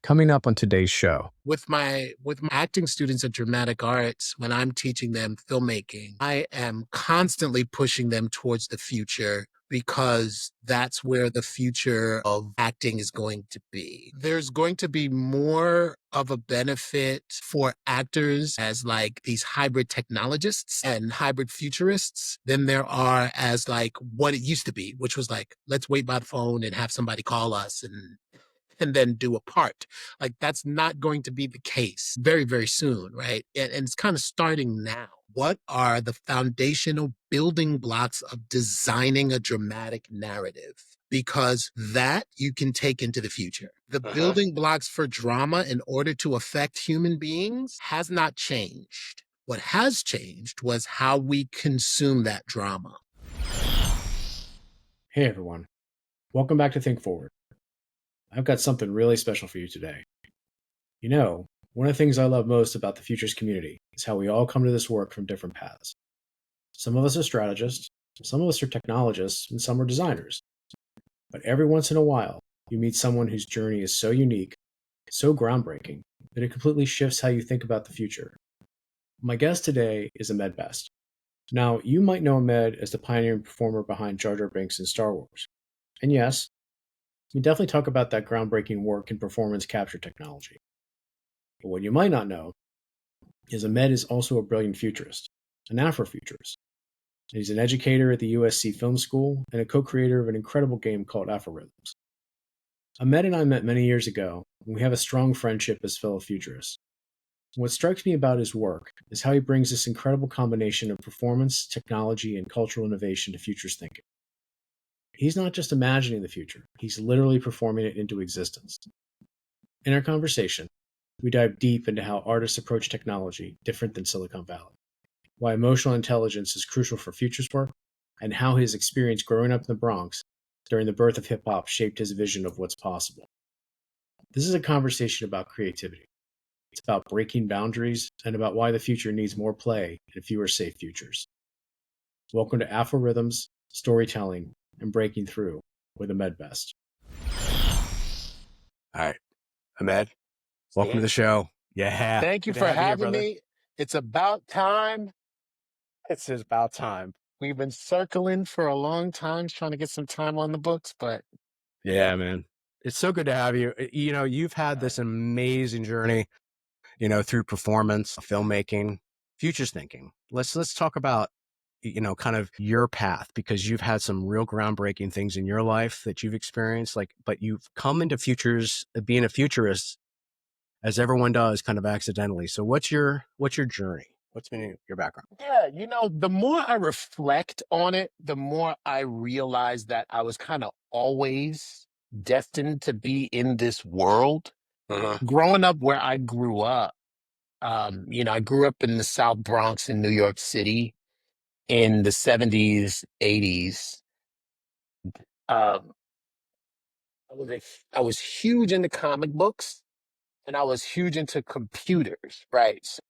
coming up on today's show. With my acting students at dramatic arts, when I'm teaching them filmmaking, I am constantly pushing them towards the future because that's where the future of acting is going to be. There's going to be more of a benefit for actors as like these hybrid technologists and hybrid futurists than there are as like what it used to be, which was like, let's wait by the phone and have somebody call us and then do a part. Like that's not going to be the case very, very soon, right? And it's kind of starting now. What are the foundational building blocks of designing a dramatic narrative? Because that you can take into the future. The building blocks for drama in order to affect human beings has not changed. What has changed was how we consume that drama. Hey everyone, welcome back to Think Forward. I've got something really special for you today. You know, one of the things I love most about the Futurist community is how we all come to this work from different paths. Some of us are strategists, some of us are technologists, and some are designers. But every once in a while, you meet someone whose journey is so unique, so groundbreaking, that it completely shifts how you think about the future. My guest today is Ahmed Best. Now, you might know Ahmed as the pioneering performer behind Jar Jar Binks in Star Wars. And yes, we definitely talk about that groundbreaking work in performance capture technology. But what you might not know is Ahmed is also a brilliant futurist, an Afrofuturist. He's an educator at the USC Film School and a co-creator of an incredible game called Afrohythms. Ahmed and I met many years ago, and we have a strong friendship as fellow futurists. What strikes me about his work is how he brings this incredible combination of performance, technology, and cultural innovation to futurist thinking. He's not just imagining the future, he's literally performing it into existence. In our conversation, we dive deep into how artists approach technology different than Silicon Valley, why emotional intelligence is crucial for futurist work, and how his experience growing up in the Bronx during the birth of hip-hop shaped his vision of what's possible. This is a conversation about creativity. It's about breaking boundaries and about why the future needs more play and fewer safe futures. Welcome to Afrohythms, Storytelling, and Breaking Through with Ahmed Best. All right, Ahmed, welcome to the show. Yeah. Thank you for having me. It's about time. It's about time. We've been circling for a long time, trying to get some time on the books, but Yeah, man. It's so good to have you. You know, you've had this amazing journey, through performance, filmmaking, futures thinking. Let's talk about, kind of your path, because you've had some real groundbreaking things in your life that you've experienced, but you've come into futures, being a futurist, as everyone does, kind of accidentally. So what's your journey? What's been your background? yeah, the more I reflect on it, the more I realize that I was kind of always destined to be in this world. Growing up where I grew up, I grew up in the South Bronx in New York City in the 70s, 80s. Um, I was huge into comic books and I was huge into computers, right? So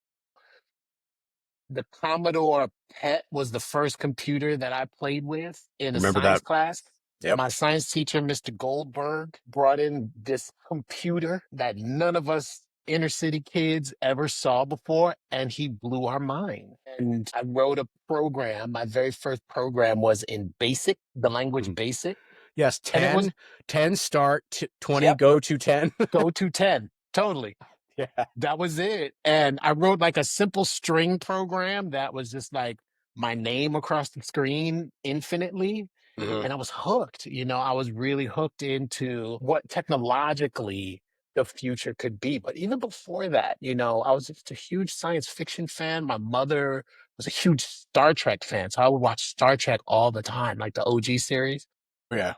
the Commodore PET was the first computer that I played with in a Remember science that? class. Yep. My science teacher, Mr. Goldberg, brought in this computer that none of us inner city kids ever saw before, and he blew our mind. And I wrote a program. My very first program was in BASIC, the language BASIC. Yes, And it was 10 start, 20 Yep. go to 10. go to 10. Totally. Yeah. That was it. And I wrote like a simple string program that was just like my name across the screen infinitely. And I was hooked. I was really hooked into what technologically the future could be. But even before that, I was just a huge science fiction fan. My mother was a huge Star Trek fan. So I would watch Star Trek all the time, like the OG series. Yeah.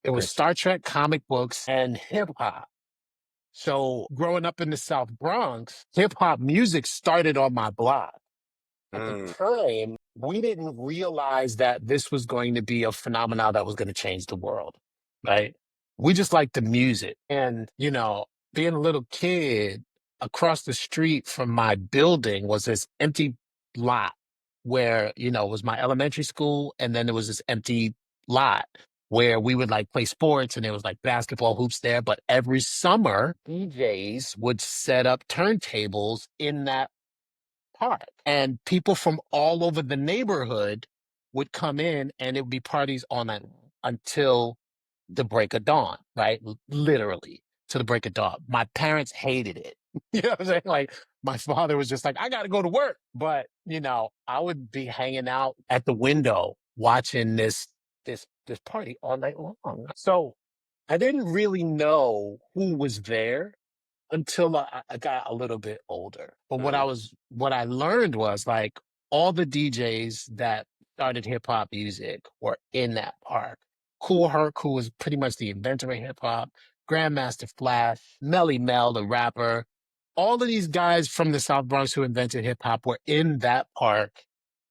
It was Great. Star Trek, comic books, and hip hop. So growing up in the South Bronx, hip hop music started on my block. At the time, we didn't realize that this was going to be a phenomenon that was going to change the world, right? We just liked the music. And, being a little kid, across the street from my building was this empty lot where, it was my elementary school. And then there was this empty lot where we would like play sports and there was like basketball hoops there. But every summer, DJs would set up turntables in that park. And people from all over the neighborhood would come in and it would be parties all night long until the break of dawn, right? Literally to the break of dawn. My parents hated it. You know what I'm saying? Like my father was just like, I got to go to work. But, you know, I would be hanging out at the window watching this party all night long. So I didn't really know who was there until I got a little bit older. But what I learned was like all the DJs that started hip hop music were in that park. Kool Herc, who was pretty much the inventor of hip hop, Grandmaster Flash, Melly Mel, the rapper, all of these guys from the South Bronx who invented hip hop were in that park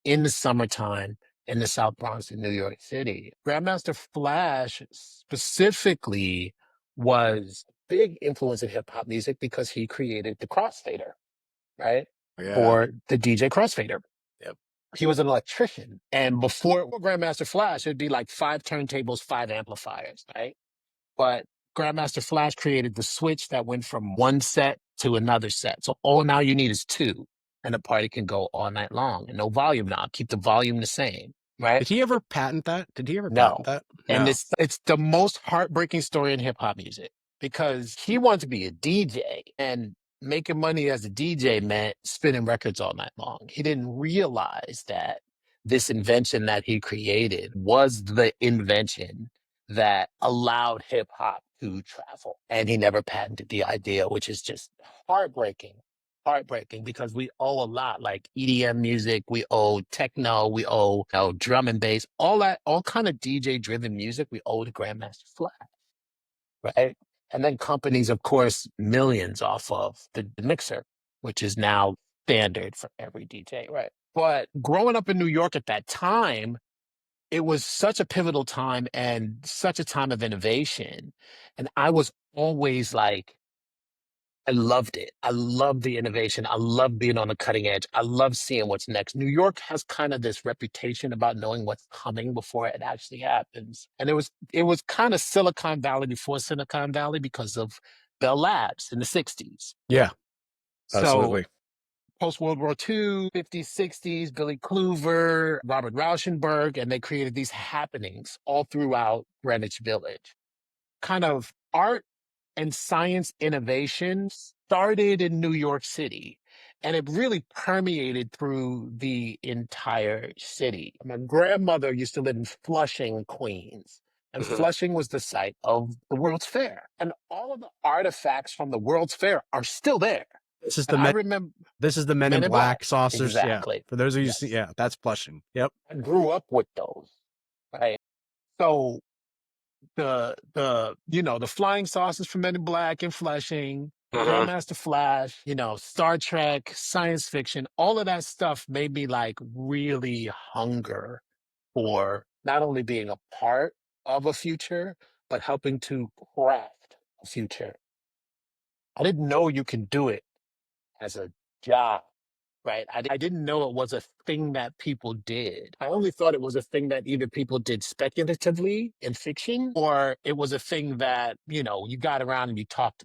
in the summertime in the South Bronx in New York City. Grandmaster Flash specifically was big influence in hip hop music because he created the crossfader, right? Yeah. For the DJ crossfader. Yep. He was an electrician. And before Grandmaster Flash, it'd be like 5 turntables, 5 amplifiers, right? But Grandmaster Flash created the switch that went from one set to another set. So all now you need is 2, and the party can go all night long. And no volume knob. Keep the volume the same, right? Did he ever patent that? No. That? And No. it's the most heartbreaking story in hip hop music because he wanted to be a DJ, and making money as a DJ meant spinning records all night long. He didn't realize that this invention that he created was the invention that allowed hip hop to travel. And he never patented the idea, which is just heartbreaking. Heartbreaking because we owe a lot, like EDM music, we owe techno, we owe drum and bass, all kind of DJ driven music we owe to Grandmaster Flash, right? And then companies, of course, millions off of the mixer, which is now standard for every DJ, right? But growing up in New York at that time, it was such a pivotal time and such a time of innovation. And I was always like, I loved it. I loved the innovation. I love being on the cutting edge. I love seeing what's next. New York has kind of this reputation about knowing what's coming before it actually happens. And it was kind of Silicon Valley before Silicon Valley because of Bell Labs in the 60s. Yeah. So Absolutely. post World War II, 50s, 60s, Billy Kluver, Robert Rauschenberg, and they created these happenings all throughout Greenwich Village. Kind of art and science innovation started in New York City, and it really permeated through the entire city. My grandmother used to live in Flushing, Queens, and Flushing was the site of the World's Fair. And all of the artifacts from the World's Fair are still there. This is I remember this is the Men in Black saucers. Exactly. Yeah. For those of you see, yeah, that's Flushing. Yep. I grew up with those, right? So the flying saucers from Men in Black and Flushing, Grandmaster Flash, Star Trek, science fiction, all of that stuff made me like really hunger for not only being a part of a future, but helping to craft a future. I didn't know you can do it as a job. Right. I didn't know it was a thing that people did. I only thought it was a thing that either people did speculatively in fiction or it was a thing that, you got around and you talked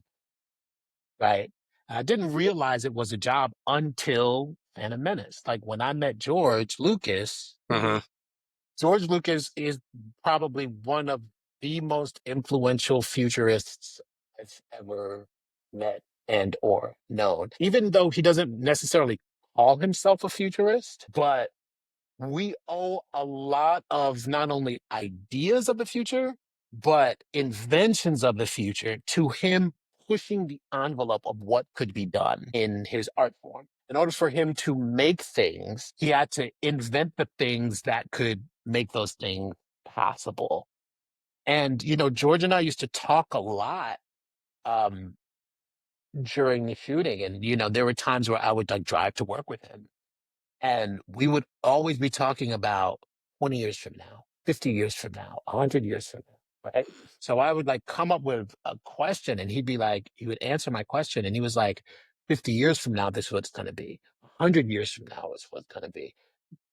about. Right. I didn't realize it was a job until Phantom Menace. Like when I met George Lucas, George Lucas is probably one of the most influential futurists I've ever met and or known. Even though he doesn't necessarily call himself a futurist, but we owe a lot of not only ideas of the future, but inventions of the future to him pushing the envelope of what could be done in his art form. In order for him to make things, he had to invent the things that could make those things possible. And, George and I used to talk a lot during the shooting. And, there were times where I would like drive to work with him. And we would always be talking about 20 years from now, 50 years from now, 100 years from now, right? So I would like come up with a question and he would answer my question. And he was like, 50 years from now, this is what it's going to be. 100 years from now is what it's going to be.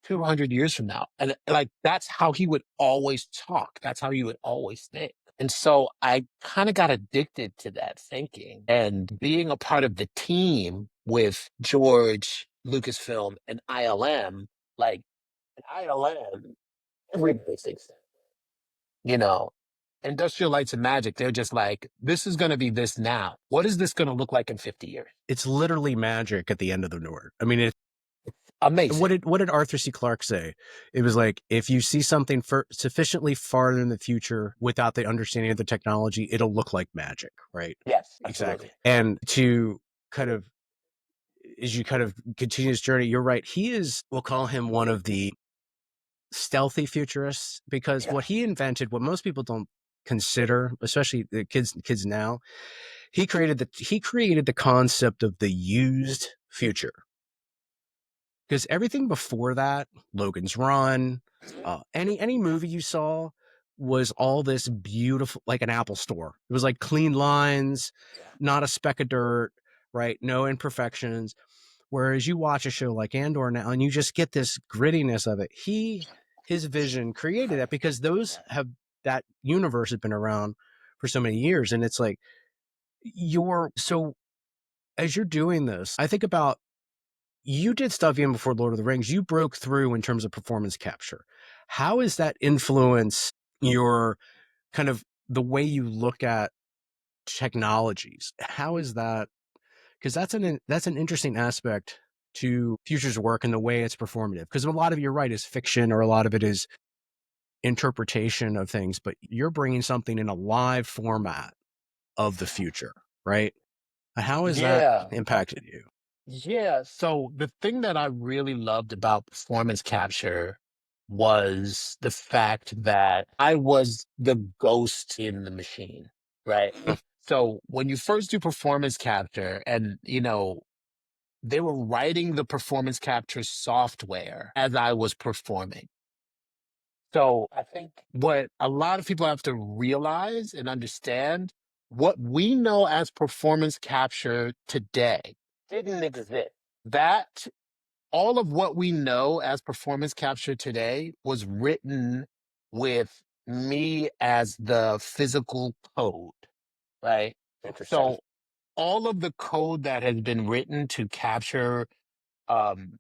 200 years from now. And like, that's how he would always talk. That's how he would always think. And so I kind of got addicted to that thinking, and being a part of the team with George, Lucasfilm, and ILM, like ILM, everybody thinks that, you know, Industrial Lights and Magic, they're just like, this is going to be this now. What is this going to look like in 50 years? It's literally magic at the end of the word. I mean, it's amazing. What did Arthur C. Clarke say? It was like, if you see something sufficiently farther in the future without the understanding of the technology, it'll look like magic, right? Yes, exactly. absolutely. And to kind of, as you kind of continue this journey, you're right. He is, we'll call him one of the stealthy futurists, because what he invented, what most people don't consider, especially the kids now, he created the concept of the used future. Because everything before that, Logan's Run, any movie you saw was all this beautiful, like an Apple store. It was like clean lines, not a speck of dirt, right? No imperfections. Whereas you watch a show like Andor now, and you just get this grittiness of it. His vision created that, because that universe has been around for so many years, and it's like so as you're doing this, I think about, you did stuff even before Lord of the Rings. You broke through in terms of performance capture. How has that influenced your kind of the way you look at technologies? How is that? Because that's an interesting aspect to Future's work and the way it's performative. Because a lot of, you're right, is fiction, or a lot of it is interpretation of things, but you're bringing something in a live format of the future, right? How has that impacted you? Yeah. So the thing that I really loved about performance capture was the fact that I was the ghost in the machine, right? So when you first do performance capture, and, they were writing the performance capture software as I was performing. So I think what a lot of people have to realize and understand, what we know as performance capture today didn't exist. That all of what we know as performance capture today was written with me as the physical code, right? Interesting. So all of the code that has been written to capture um,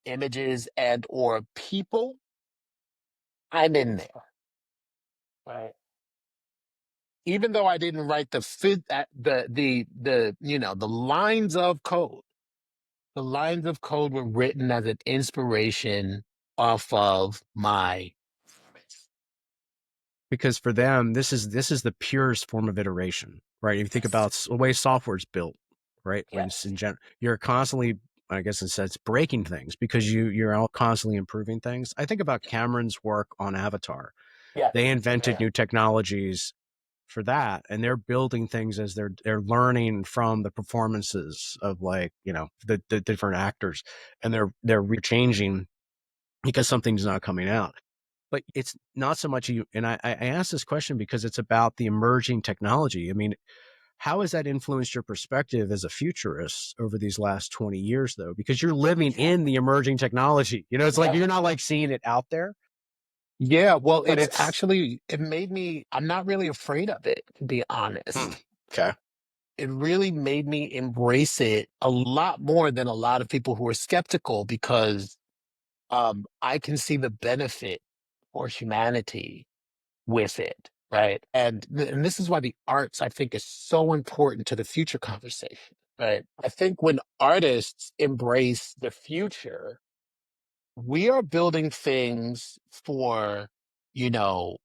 images and or people, I'm in there, right? Even though I didn't write the lines of code. The lines of code were written as an inspiration off of my performance. Because for them, this is the purest form of iteration, right? If you think about the way software is built, right? When it's you're constantly, I guess in a sense, breaking things, because you're all constantly improving things. I think about Cameron's work on Avatar. They invented new technologies for that, and they're building things as they're learning from the performances of, like, the different actors, and they're changing because something's not coming out. But it's not so much and I asked this question because it's about the emerging technology. I mean, how has that influenced your perspective as a futurist over these last 20 years, though? Because you're living in the emerging technology. It's like you're not like seeing it out there. Yeah, well, it's actually, it made me, I'm not really afraid of it, to be honest. Okay. It really made me embrace it a lot more than a lot of people who are skeptical, because I can see the benefit for humanity with it, right? And this is why the arts, I think, is so important to the future conversation, right? I think when artists embrace the future, we are building things for, you know,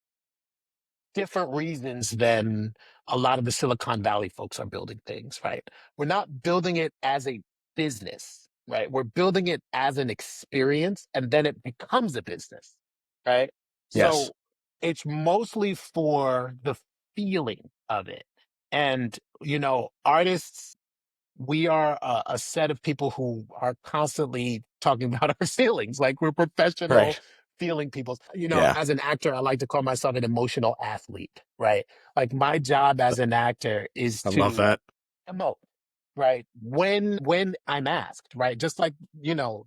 different reasons than a lot of the Silicon Valley folks are building things, right? We're not building it as a business, right? We're building it as an experience, and then it becomes a business, right? Yes. So it's mostly for the feeling of it. And, artists, we are a set of people who are constantly talking about our feelings. Like, we're professional feeling people. As an actor, I like to call myself an emotional athlete, right? Like, my job as an actor is I to love that. emote. right? When I'm asked, right? Just like,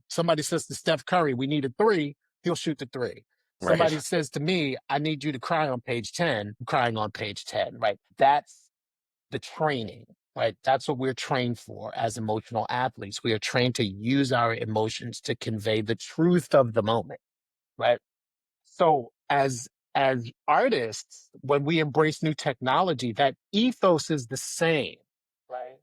somebody says to Steph Curry, we need a three, he'll shoot the three. Somebody Right. says to me, I need you to cry on page 10, I'm crying on page 10, right? That's the training, right? That's what we're trained for as emotional athletes. We are trained to use our emotions to convey the truth of the moment, right? So as artists, when we embrace new technology, that ethos is the same, right?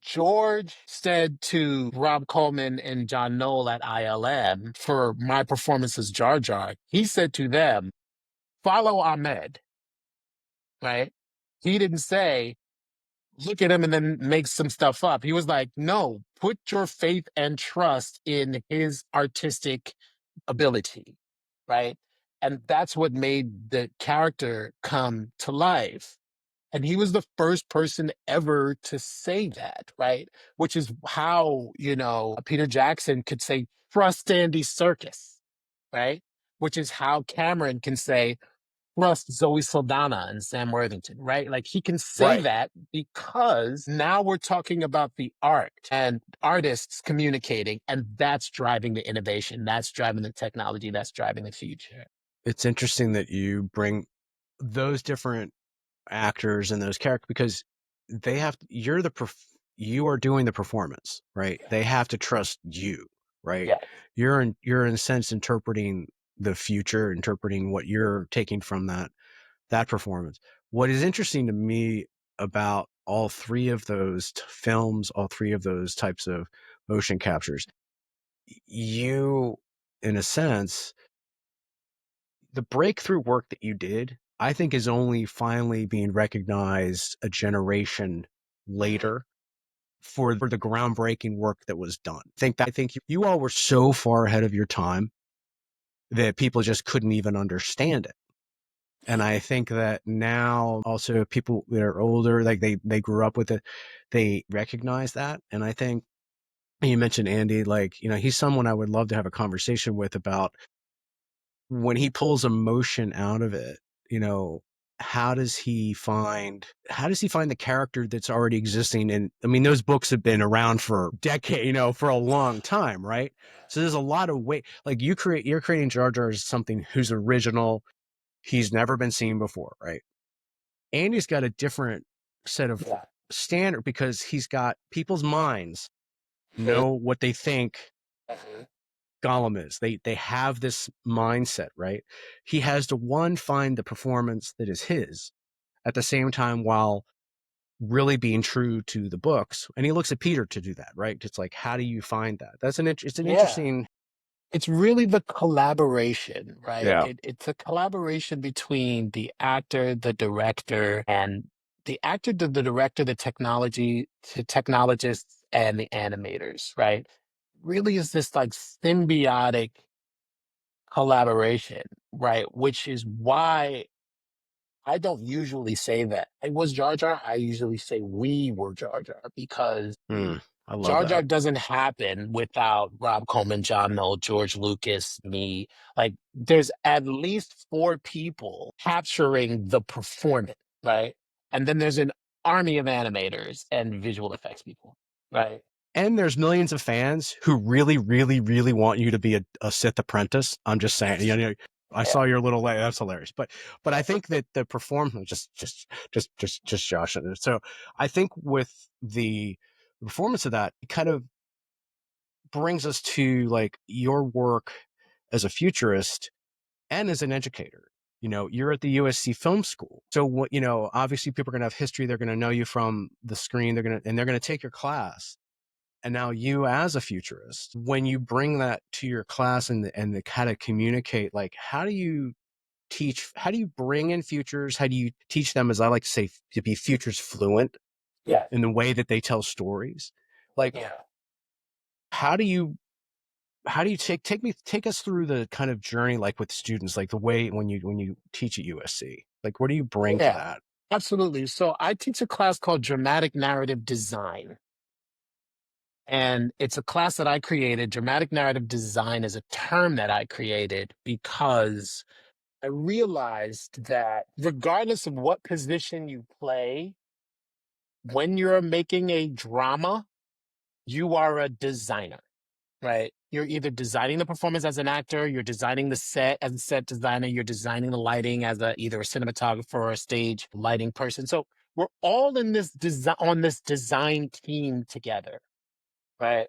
George said to Rob Coleman and John Knoll at ILM for my performance as Jar Jar, he said to them, follow Ahmed, right? He didn't say, look at him and then make some stuff up. He was like, no, put your faith and trust in his artistic ability, right? And that's what made the character come to life. And he was the first person ever to say that, right? Which is how, Peter Jackson could say, trust Andy Serkis, right? Which is how Cameron can say, trust Zoe Saldana and Sam Worthington, right? Like he can say Right. that because now we're talking about the art and artists communicating, and that's driving the innovation. That's driving the technology. That's driving the future. It's interesting that you bring those different actors and those characters because you are doing the performance, right? They have to trust you, right? Yeah. You're in a sense interpreting the future, interpreting what you're taking from that performance. What is interesting to me about all three of those films, all three of those types of motion captures, you, in a sense, the breakthrough work that you did, I think, is only finally being recognized a generation later for the groundbreaking work that was done. I think you all were so far ahead of your time that people just couldn't even understand it. And I think that now also people that are older, like they grew up with it, they recognize that. And I think you mentioned Andy, like, he's someone I would love to have a conversation with about when he pulls emotion out of it, how does he find the character that's already existing? And I mean, those books have been around for decades, for a long time, right? So there's a lot of weight. Like you're creating Jar Jar as something who's original. He's never been seen before, right? Andy's got a different set of standard because he's got people's minds know what they think Gollum is. They have this mindset, right? He has to find the performance that is his at the same time while really being true to the books. And he looks at Peter to do that, right? It's like, how do you find that? It's an interesting. It's really the collaboration, right? Yeah. It's a collaboration between the actor, the director, and the director, the technologists, and the animators, right? Really is this like symbiotic collaboration, right? Which is why I don't usually say that I was Jar Jar. I usually say we were Jar Jar because I love Jar Jar that. doesn't happen without Rob Coleman, John Knoll, George Lucas, me. Like, there's at least four people capturing the performance, right? And then there's an army of animators and visual effects people, right? And there's millions of fans who really, really, really want you to be a Sith apprentice. I'm just saying, I saw your little way. That's hilarious. But I think that the performance, just Josh. So I think with the performance of that, it kind of brings us to like your work as a futurist and as an educator. You're at the USC Film School. So what, obviously people are going to have history. They're going to know you from the screen. They're going to take your class. And now you as a futurist, when you bring that to your class and the kind of communicate, like, how do you bring in futures? How do you teach them, as I like to say, to be futures fluent in the way that they tell stories? Like, how do you take us through the kind of journey, like with students, like the way when you teach at USC, like what do you bring to that? Absolutely. So I teach a class called Dramatic Narrative Design. And it's a class that I created. Dramatic narrative design is a term that I created because I realized that regardless of what position you play, when you're making a drama, you are a designer, right? You're either designing the performance as an actor, you're designing the set as a set designer, you're designing the lighting as either a cinematographer or a stage lighting person. So we're all in this on this design team together, right?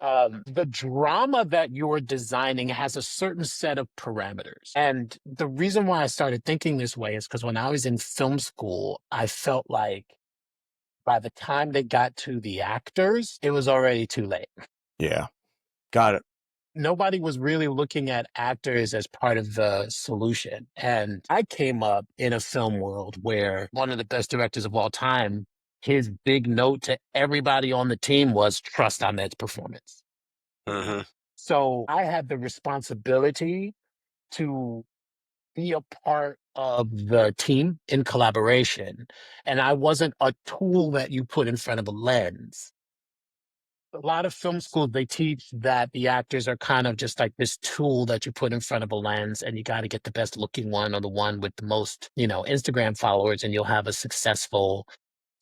The drama that you're designing has a certain set of parameters. And the reason why I started thinking this way is because when I was in film school, I felt like by the time they got to the actors, it was already too late. Yeah. Got it. Nobody was really looking at actors as part of the solution. And I came up in a film world where one of the best directors of all time, his big note to everybody on the team was trust Ahmed's performance. Mm-hmm. So I had the responsibility to be a part of the team in collaboration. And I wasn't a tool that you put in front of a lens. A lot of film schools, they teach that the actors are kind of just like this tool that you put in front of a lens, and you got to get the best looking one or the one with the most, Instagram followers, and you'll have a successful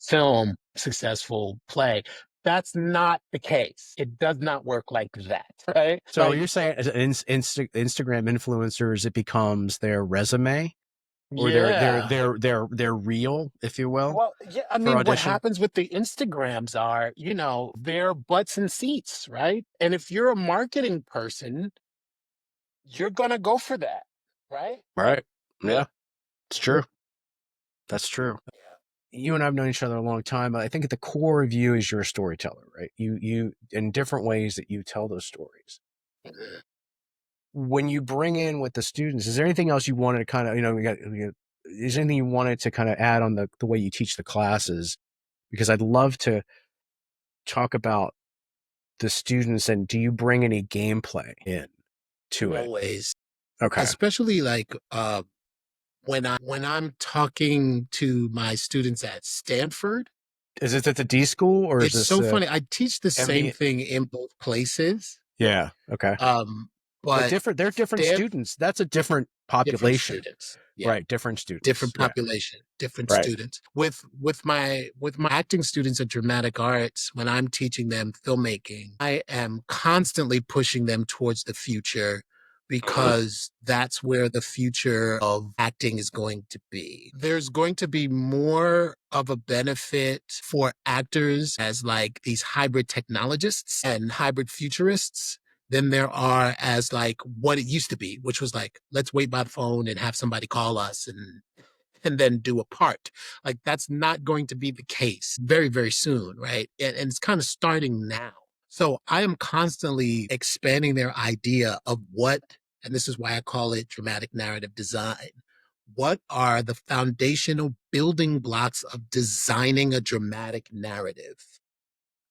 film, successful play. That's not the case. It does not work like that, right? So Like, you're saying as Instagram influencers, it becomes their resume or yeah. their reel, if you will, Well, yeah, I for mean, what audition? happens with the Instagrams are, they're butts and seats, right? And if you're a marketing person, you're gonna go for that, right? Right. Yeah, it's true. That's true. You and I've known each other a long time. I think at the core of you is you're a storyteller, right? You in different ways that you tell those stories. When you bring in with the students, is there anything else you wanted to kind of, is there anything you wanted to kind of add on the way you teach the classes? Because I'd love to talk about the students, and do you bring any gameplay in to it? Always. Okay. Especially like when I'm talking to my students at Stanford, Is it at the D school or is it's this so funny. I teach the same MD? thing in both places. Yeah. Okay. Um, But but they're different Stanford, students. That's a different different population, students. Yeah. right? Different students. Different Yeah. population, different Right. students. With my acting students at dramatic arts, when I'm teaching them filmmaking, I am constantly pushing them towards the future because that's where the future of acting is going to be. There's going to be more of a benefit for actors as like these hybrid technologists and hybrid futurists than there are as like what it used to be, which was like, let's wait by the phone and have somebody call us and then do a part. Like that's not going to be the case very, very soon, right? And it's kind of starting now. So I am constantly expanding their idea of what, and this is why I call it dramatic narrative design. What are the foundational building blocks of designing a dramatic narrative?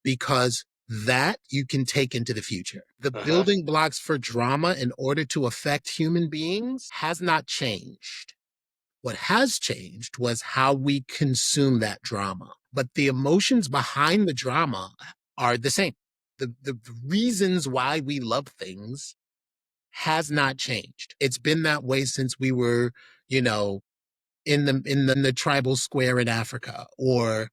Because that you can take into the future. The building blocks for drama in order to affect human beings has not changed. What has changed was how we consume that drama. But the emotions behind the drama are the same. The reasons why we love things has not changed. It's been that way since we were, in the tribal square in Africa or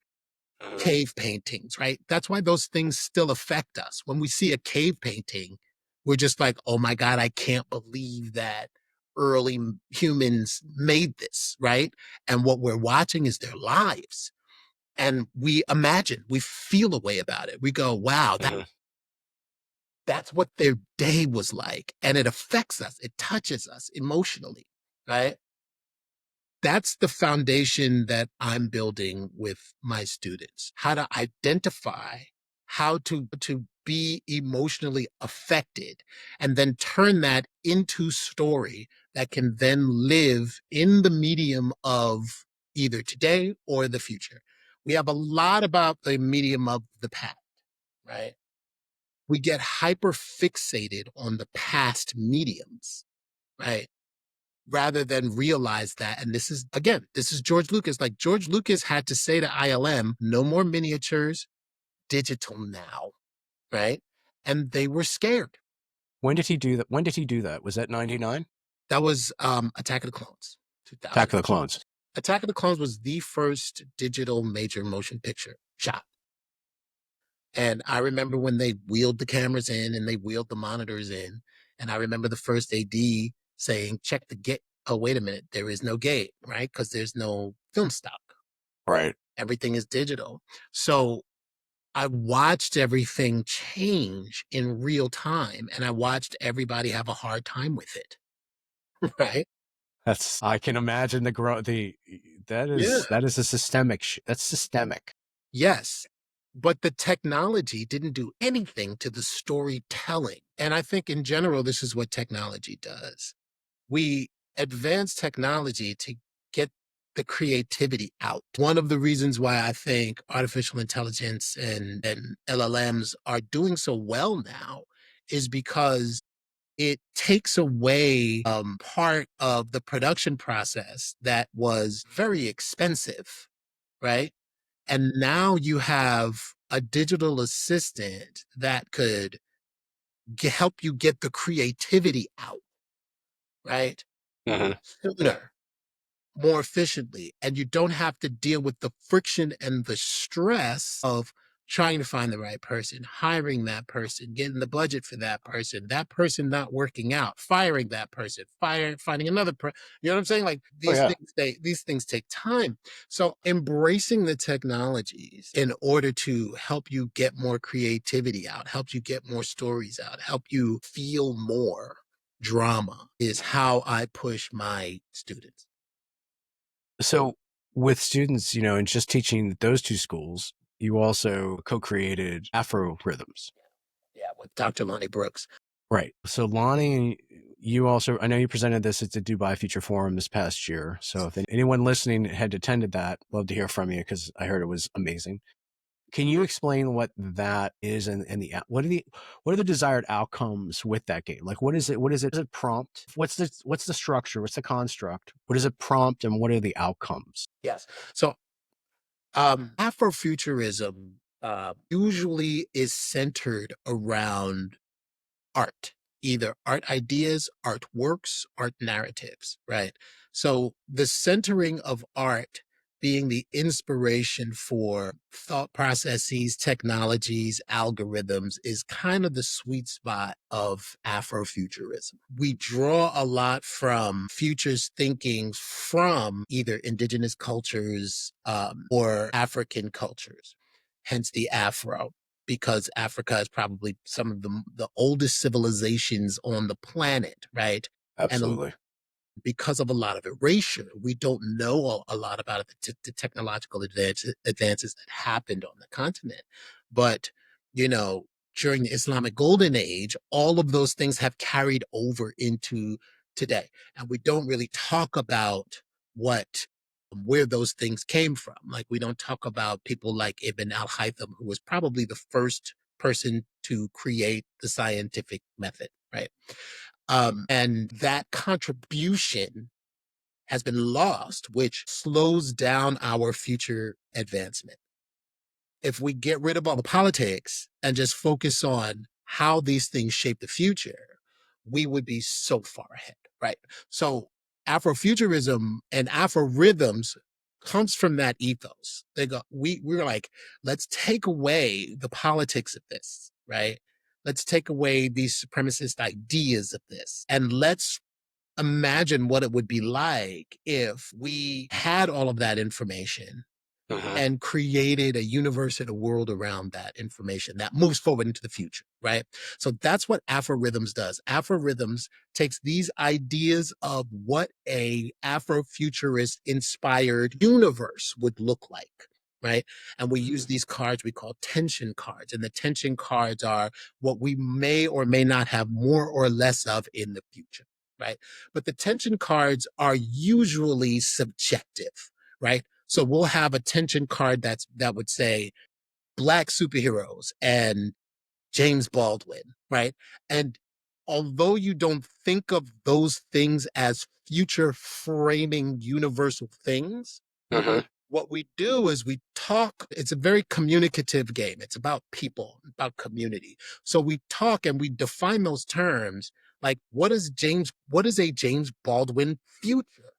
cave paintings, right? That's why those things still affect us. When we see a cave painting, we're just like, oh my God, I can't believe that early humans made this, right? And what we're watching is their lives. And we imagine, we feel a way about it. We go, wow, that's what their day was like. And it affects us, it touches us emotionally, right? That's the foundation that I'm building with my students. How to identify how to be emotionally affected and then turn that into story that can then live in the medium of either today or the future. We have a lot about the medium of the past, right? We get hyper fixated on the past mediums, right? Rather than realize that. And this is George Lucas. Like George Lucas had to say to ILM, no more miniatures, digital now, right? And they were scared. When did he do that? When did he do that? Was that 99? That was Attack of the Clones, 2000. Attack of the Clones. Attack of the Clones was the first digital major motion picture shot. And I remember when they wheeled the cameras in and they wheeled the monitors in. And I remember the first AD saying, check the gate. Oh, wait a minute. There is no gate, right? Because there's no film stock. Right. Everything is digital. So I watched everything change in real time, and I watched everybody have a hard time with it. Right? I can imagine the growth. That is a systemic. That's systemic. Yes. But the technology didn't do anything to the storytelling. And I think in general, this is what technology does. We advance technology to get the creativity out. One of the reasons why I think artificial intelligence and LLMs are doing so well now is because it takes away part of the production process that was very expensive, right? And now you have a digital assistant that could help you get the creativity out, right? Mhm. Sooner, more efficiently, and you don't have to deal with the friction and the stress of trying to find the right person, hiring that person, getting the budget for that person not working out, firing that person, finding another person. You know what I'm saying? Like Oh yeah. these things take time. So embracing the technologies in order to help you get more creativity out, help you get more stories out, help you feel more drama is how I push my students. So with students, and just teaching those two schools, you also co-created Afrohythms. Yeah, with Dr. Lonnie Brooks. Right. So Lonnie, I know you presented this at the Dubai Future Forum this past year. So if anyone listening had attended that, love to hear from you because I heard it was amazing. Can you explain what that is and what are the desired outcomes with that game? Like what is it? What is it? Does it prompt? What's the structure? What's the construct? What does it prompt and what are the outcomes? Yes. So Afrofuturism usually is centered around art, either art ideas, art works, art narratives, right? So the centering of art being the inspiration for thought processes, technologies, algorithms is kind of the sweet spot of Afrofuturism. We draw a lot from futures thinking from either indigenous cultures or African cultures, hence the Afro because Africa is probably some of the oldest civilizations on the planet, right? And Absolutely. because of a lot of erasure, we don't know a lot about the technological advances that happened on the continent. But, you know, during the Islamic Golden Age, all of those things have carried over into today. And we don't really talk about where those things came from. Like we don't talk about people like Ibn al-Haytham, who was probably the first person to create the scientific method, right? And that contribution has been lost, which slows down our future advancement. If we get rid of all the politics and just focus on how these things shape the future, we would be so far ahead, right? So Afrofuturism and Afrorhythms comes from that ethos. We were like, let's take away the politics of this, right? Let's take away these supremacist ideas of this and let's imagine what it would be like if we had all of that information and created a universe and a world around that information that moves forward into the future, right? So that's what Afrorhythms does. Afrorhythms takes these ideas of what a Afrofuturist inspired universe would look like, right? And we use these cards we call tension cards. And the tension cards are what we may or may not have more or less of in the future, right? But the tension cards are usually subjective, right? So we'll have a tension card that would say Black superheroes and James Baldwin, right? And although you don't think of those things as future framing universal things, what we do is we talk. It's a very communicative game. It's about people, about community. So we talk and we define those terms like what is a James Baldwin future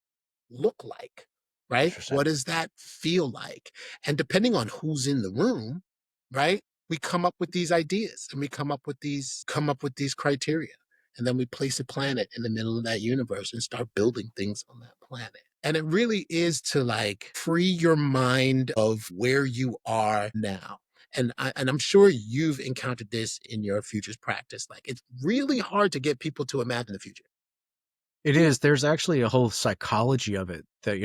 look like, right? 100%. What does that feel like? And depending on who's in the room, right? We come up with these ideas and we come up with these criteria. And then we place a planet in the middle of that universe and start building things on that planet. And it really is to like free your mind of where you are now. And I'm sure you've encountered this in your futures practice. Like it's really hard to get people to imagine the future. It is. There's actually a whole psychology of it that,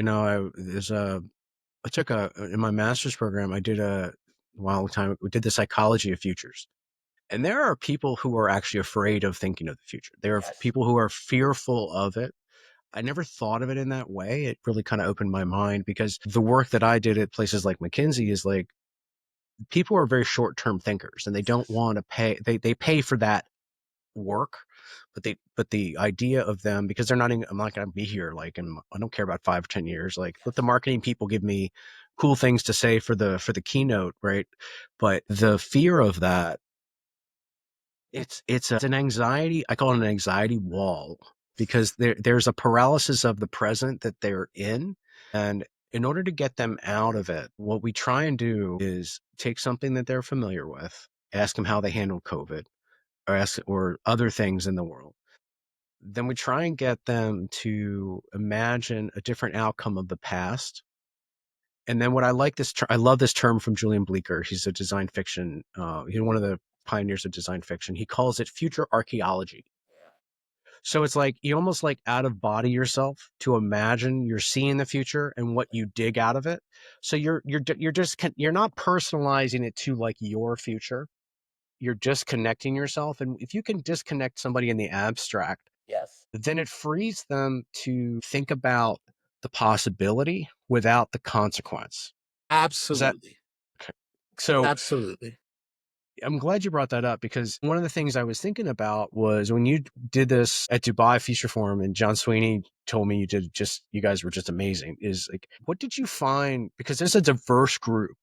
I took in my master's program, I did a while time, we did the psychology of futures. And there are people who are actually afraid of thinking of the future. There are people who are fearful of it. I never thought of it in that way. It really kind of opened my mind because the work that I did at places like McKinsey is like, people are very short-term thinkers and they don't want to pay. They pay for that work, but the idea of them, because I'm not going to be here like, and I don't care about 5 or 10 years, like let the marketing people give me cool things to say for the keynote, right? But the fear of that, it's an anxiety. I call it an anxiety wall because there's a paralysis of the present that they're in. And in order to get them out of it, what we try and do is take something that they're familiar with, ask them how they handled COVID, or other things in the world. Then we try and get them to imagine a different outcome of the past. And then what I like I love this term from Julian Bleecker. He's a design fiction, he's one of the pioneers of design fiction. He calls it future archaeology. So it's like you almost like out of body yourself to imagine you're seeing the future and what you dig out of it. So you're not personalizing it to like your future. You're just connecting yourself. And if you can disconnect somebody in the abstract, then it frees them to think about the possibility without the consequence. Absolutely. So Absolutely. I'm glad you brought that up because one of the things I was thinking about was when you did this at Dubai Feature Forum and John Sweeney told me you guys were just amazing, is like, what did you find? Because there's a diverse group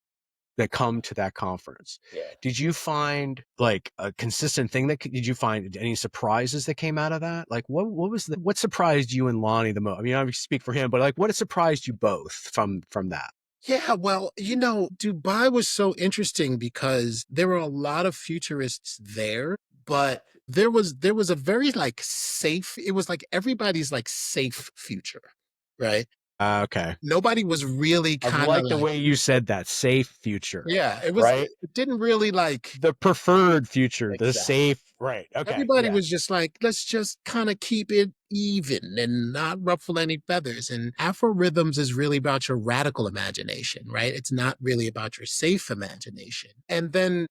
that come to that conference. Yeah. Did you find like a consistent thing did you find any surprises that came out of that? Like what surprised you and Lonnie the most? I mean, I speak for him, but like what surprised you both from that? Yeah, well, Dubai was so interesting because there were a lot of futurists there, but there was a very like safe, it was like everybody's like safe future, right? Okay. Nobody was really I kind of like the way you said that, safe future. yeah, Right? it didn't really like The preferred future, the exactly. safe, right. Okay. Everybody Yeah. was just like, let's just kind of keep it even and not ruffle any feathers. And Afrohythms is really about your radical imagination, right? It's not really about your safe imagination. And then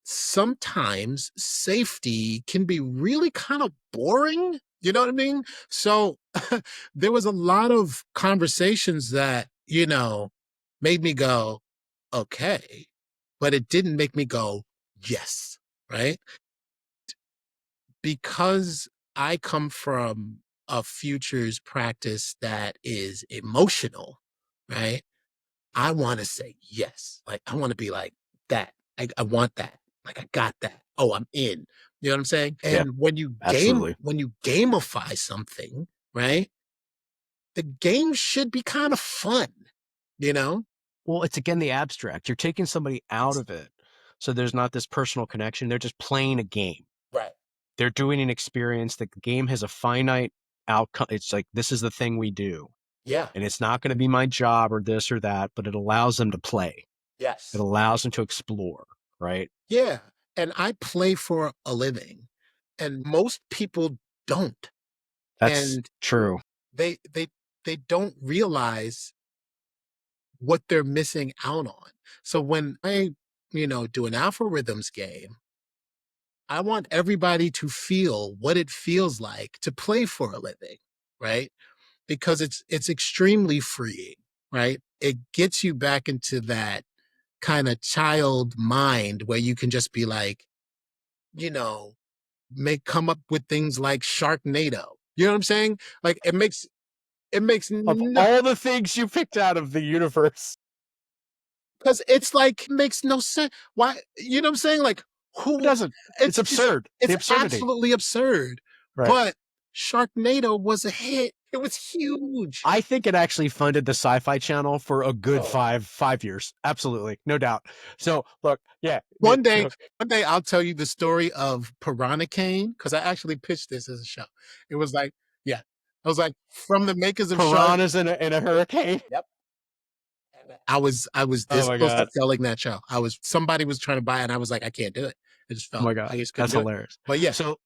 sometimes safety can be really kind of boring. You know what I mean? So there was a lot of conversations that, made me go, okay, but it didn't make me go, yes, right? Because I come from a futures practice that is emotional, right? I want to say yes. Like, I want to be like that. I want that. Like, I got that. Oh, I'm in. You know what I'm saying? Yeah, And absolutely. when you gamify something, right? The game should be kind of fun, you know? Well, it's again the abstract. You're taking somebody out of it. So there's not this personal connection. They're just playing a game. Right. They're doing an experience. The game has a finite outcome. It's like, this is the thing we do. Yeah. And it's not going to be my job or this or that, but it allows them to play. Yes. It allows them to explore, right? Yeah. And I play for a living, and most people don't. That's true. They don't realize what they're missing out on. So when I, do an Algorithms game, I want everybody to feel what it feels like to play for a living, right? Because it's extremely freeing, right? It gets you back into that kind of child mind where you can just be like, you know, come up with things like Sharknado. You know what I'm saying? Like it makes Of all the things you picked out of the universe. because it's like makes no sense. Why? You know what I'm saying? Like who It doesn't. It's absurd. It's The absurdity. absolutely absurd. Right. But Sharknado was a hit. It was huge. I think it actually funded the Sci-Fi Channel for a good Oh. 5 years. Absolutely, no doubt. So look, yeah. One day I'll tell you the story of Piranha Cane, because I actually pitched this as a show. It was like, yeah, I was like, from the makers of Shark. Piranhas in a hurricane. Yep. I was Oh this my close to God. selling that show. Somebody was trying to buy it, and I was like, I can't do it. I just Oh felt my I God. just couldn't That's do it. hilarious. But yeah, So,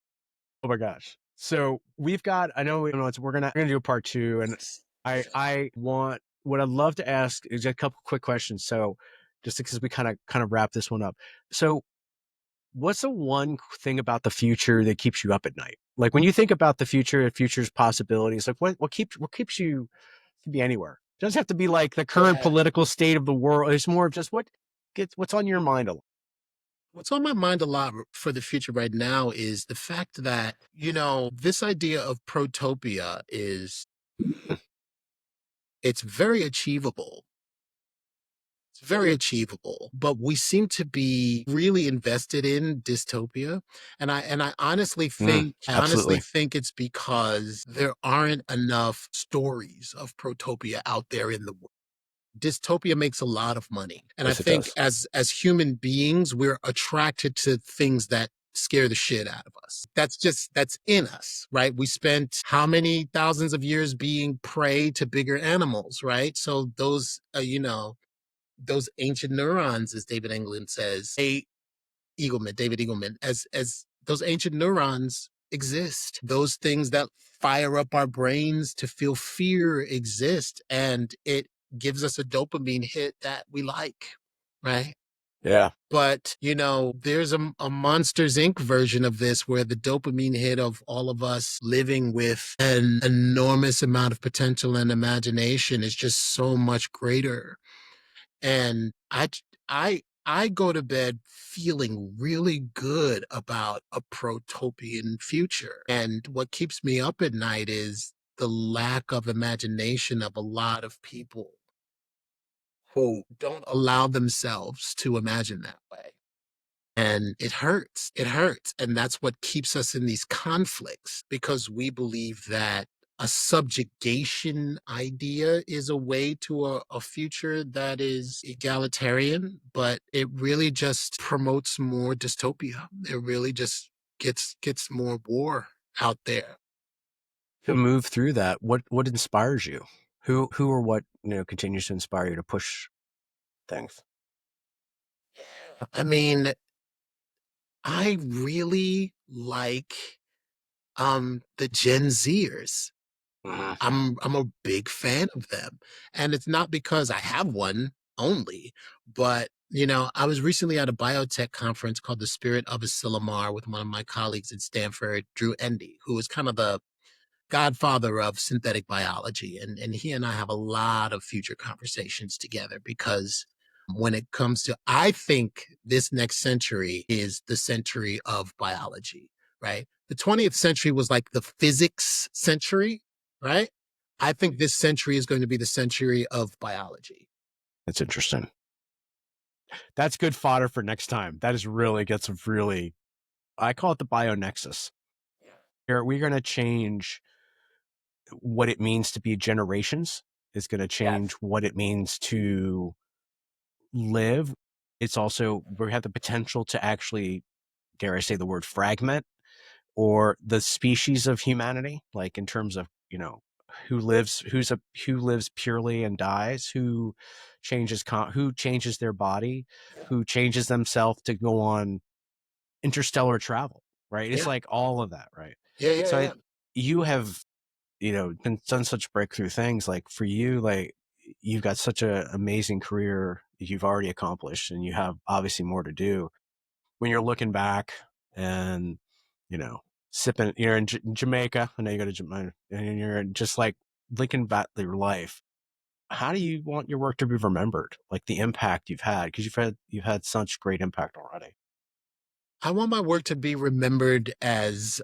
oh my gosh. So we've got, I know we're gonna do a part 2, and I want, what I'd love to ask is a couple quick questions. So just because we kind of wrap this one up. So what's the one thing about the future that keeps you up at night? Like when you think about the future's possibilities, like what keeps you, could be anywhere. It doesn't have to be like the current political state of the world. It's more of just what's on your mind a lot. what's on my mind a lot for the future right now is the fact that, this idea of protopia it's very achievable. It's very achievable, but we seem to be really invested in dystopia. And I honestly think Absolutely. it's because there aren't enough stories of protopia out there in the world. Dystopia makes a lot of money. And I Yes, it think does. as human beings, we're attracted to things that scare the shit out of us. That's in us, right? We spent how many thousands of years being prey to bigger animals, right? So those ancient neurons, as David England says, David Eagleman, as those ancient neurons exist. Those things that fire up our brains to feel fear exist, and it gives us a dopamine hit that we like, right? Yeah. But, there's a Monsters Inc. version of this where the dopamine hit of all of us living with an enormous amount of potential and imagination is just so much greater. And I go to bed feeling really good about a protopian future. And what keeps me up at night is the lack of imagination of a lot of people who don't allow themselves to imagine that way. And it hurts. It hurts. And that's what keeps us in these conflicts, because we believe that a subjugation idea is a way to a future that is egalitarian, but it really just promotes more dystopia. It really just gets more war out there. To move through that, what inspires you? Who or what, continues to inspire you to push things? I mean, I really like the Gen Zers. Mhm. I'm a big fan of them. And it's not because I have one only, but I was recently at a biotech conference called the Spirit of Asilomar with one of my colleagues at Stanford, Drew Endy, who is kind of the godfather of synthetic biology. And he and I have a lot of future conversations together, because when it comes to, I think this next century is the century of biology, right? The 20th century was like the physics century, right? I think this century is going to be the century of biology. That's interesting. That's good fodder for next time. That is really gets really, I call it the bionexus. Here we're going to change what it means to be generations. It's going to change what it means to live. It's also, we have the potential to actually, dare I say the word, fragment or the species of humanity, like in terms of, who lives purely and dies, who changes their body, who changes themselves to go on interstellar travel, right? It's Yeah. like all of that, right? Yeah. Yeah. So Yeah. you have, been done such breakthrough things. Like for you, like you've got such an amazing career that you've already accomplished, and you have obviously more to do. When you're looking back and, sipping, you're in Jamaica. I know you go to Jamaica, and you're just like looking back at your life. How do you want your work to be remembered? Like the impact you've had, because you've had such great impact already. I want my work to be remembered as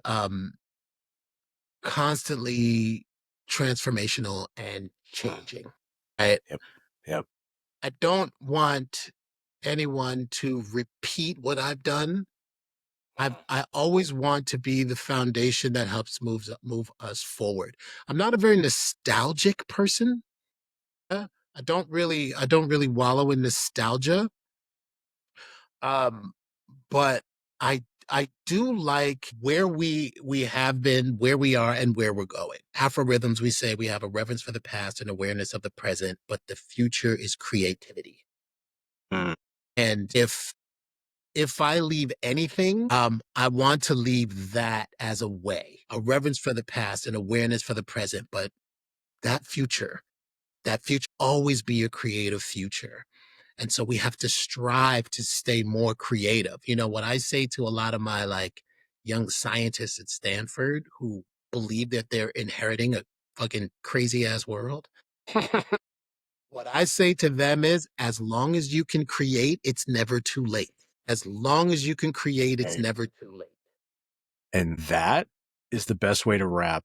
constantly transformational and changing. Right? Yep. Yep. I don't want anyone to repeat what I've done. I always want to be the foundation that helps move us forward. I'm not a very nostalgic person. I don't really wallow in nostalgia. Um, but I do like where we have been, where we are, and where we're going. Afrohythms, we say we have a reverence for the past and awareness of the present, but the future is creativity. Mm. And if I leave anything, I want to leave that as a way, a reverence for the past and awareness for the present, but that future always be a creative future. And so we have to strive to stay more creative. You know, what I say to a lot of my like young scientists at Stanford who believe that they're inheriting a fucking crazy ass world. What I say to them is, as long as you can create, it's never too late. As long as you can create, it's never too late. And that is the best way to wrap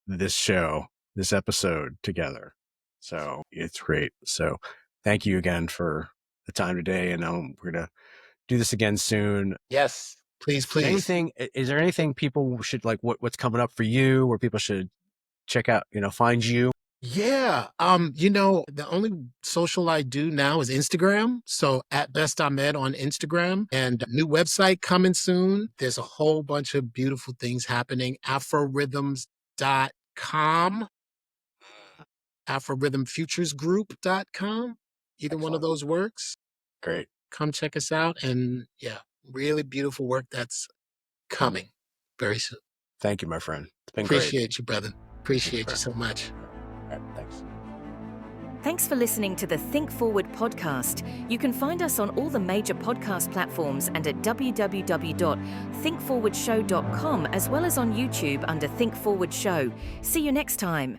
this show, this episode together. So it's great. So thank you again for the time today. And we're going to do this again soon. Yes, please, please. Is there anything people should like, what's coming up for you, where people should check out, find you? Yeah. The only social I do now is Instagram. So at Best Ahmed on Instagram, and new website coming soon. There's a whole bunch of beautiful things happening. Afrohythms.com, Afrofuturisgroup.com. Either one of those works. Great. Come check us out. And yeah, really beautiful work that's coming very soon. Thank you, my friend. It's been Appreciate great. you, brother. Appreciate you so much. All right, thanks. Thanks for listening to the Think Forward podcast. You can find us on all the major podcast platforms and at www.thinkforwardshow.com, as well as on YouTube under Think Forward Show. See you next time.